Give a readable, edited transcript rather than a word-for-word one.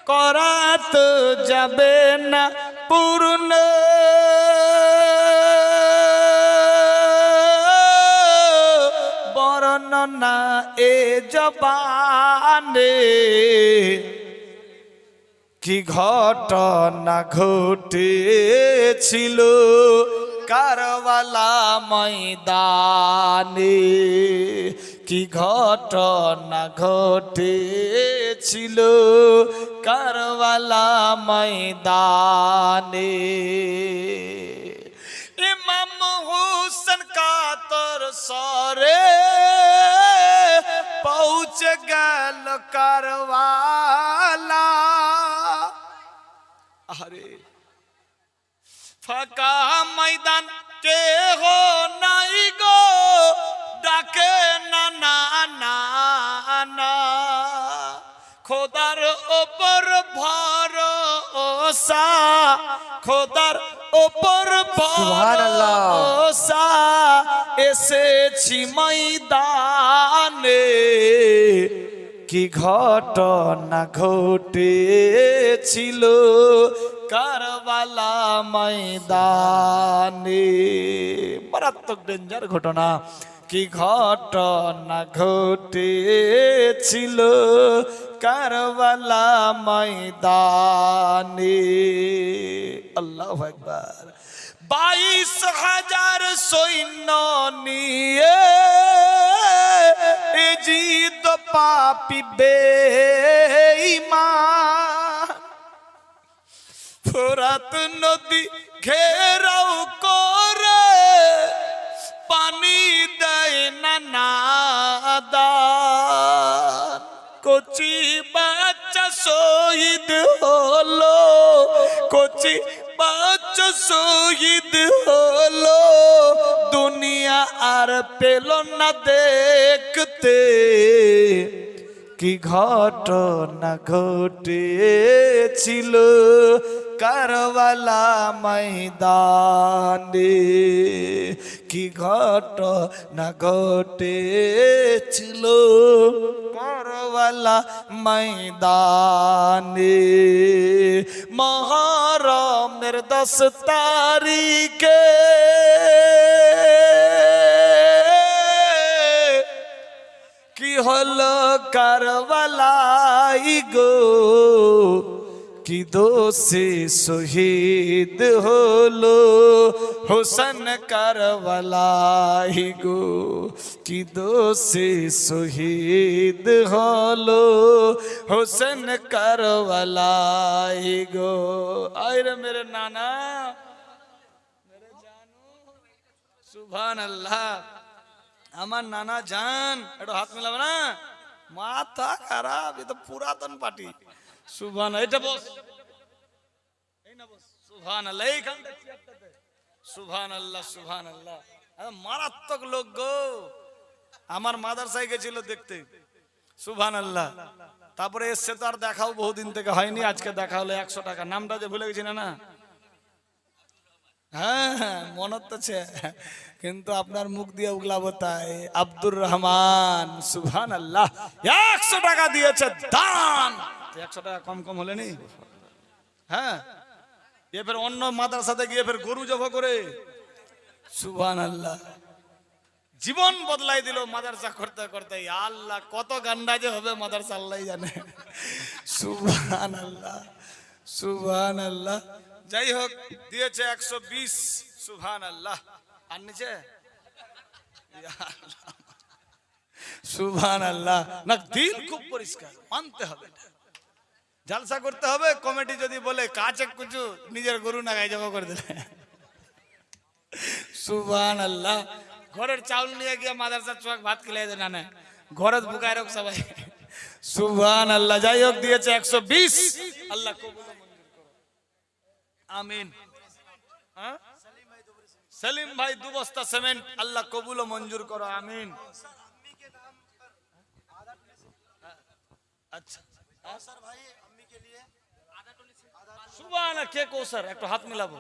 করা তো যাবে না পূর্ণ বর্ণনা এ জবানে কি ঘটনা ঘটেছিল কারবালা ময়দানে কি ঘটনা ঘটেছিল কারবালা ময়দানে ইমাম হুসেন কাতর সরে পৌঁছ গেল কারবালা আরে ফাঁকা ময়দান কে হো নাই গো ডাকে না না না না খোদার ওপর ভরসা খোদার ওপর ভরসা এসেছি ময়দানে কি ঘটনা ঘটেছিল কারবালা ময়দানে মারাত্মক ডেঞ্জার ঘটনা কি ঘটনা ঘটেছিল কারবালা ময়দানে আল্লাহু আকবার 22,000 সৈন্য নিয়ে জিদ পাপি বেঈমান ফোরাত নদী ঘেরাও করে পানি দেয় না নাদান কচি বাচ্চা শহীদ হলো কচি বাচ্চা শহীদ হলো দুনিয়া আর পেল না দেখতে কি ঘটনা ঘটেছিল কারবালা ময়দানে কি ঘটনা ঘটেছিল কারবালা ময়দানে মুহররমের 10 তারিখে কি হলো কারবালাই গো কি দোষে শহীদ হলো হোসেন কারবালাই গো কি দোষে শহীদ হলো হোসেন কারবালাই গো আরে মেরে নানা মেরে জানো সুবহানাল্লাহ আমার নানা জান একটু হাত মেলাবে না মাথা খারাপ এ তো পুরাতন পার্টি সুবহান এটা বস এই না বস সুবহানাল্লাহ এইখানটা চেয়ারটাতে সুবহানাল্লাহ সুবহানাল্লাহ মারাত্মক লোক গো আমার মাদ্রাসায় গেছিল দেখতে সুবহানাল্লাহ তারপরে এসছে তো আর দেখাও বহুদিন থেকে হয়নি আজকে দেখা হলো 100 টাকা নামটা যে ভুলে গেছি না হ্যাঁ মনত আছে কিন্তু আপনার মুখ দিয়ে উগলাবো তাই আব্দুর রহমান সুবহানাল্লাহ 100 টাকা দিয়েছে দান 100 টাকা কম কম হলে নি হ্যাঁ এ ফের অন্য মাদ্রাসাতে গিয়ে ফের গরু জব করে সুবহানাল্লাহ জীবন বদলাই দিল মাদ্রাসা করতে করতে আল্লাহ কত গান্ডা যে হবে মাদ্রাসা আল্লাহই জানে সুবহানাল্লাহ সুবহানাল্লাহ যাই হোক দিয়েছে 120 সুবহানাল্লাহ আর নিচে সুবহানাল্লাহ না দিল খুব পরিষ্কার মানতে হবে জলসা করতে হবে কমিটি যদি বলে কাছে কিছু নিজের গরু না গায়ে জমা করে দিলে সুবহানাল্লাহ ঘরের চাউল নিয়ে গিয়ে মাদ্রাসা চুয়াক ভাত খেলে দেয় না ঘরে বুকায় রাখ সবাই সুবহানাল্লাহ যাই হোক দিয়েছে 120 আল্লাহ কবুল আমিন হ্যাঁ সেলিম ভাই 2 বস্তা সিমেন্ট আল্লাহ কবুল ও মঞ্জুর করো আমিন अच्छा कौसर भाई अम्मी के लिए सुभान কে কৌসর একটু হাত মিলাবো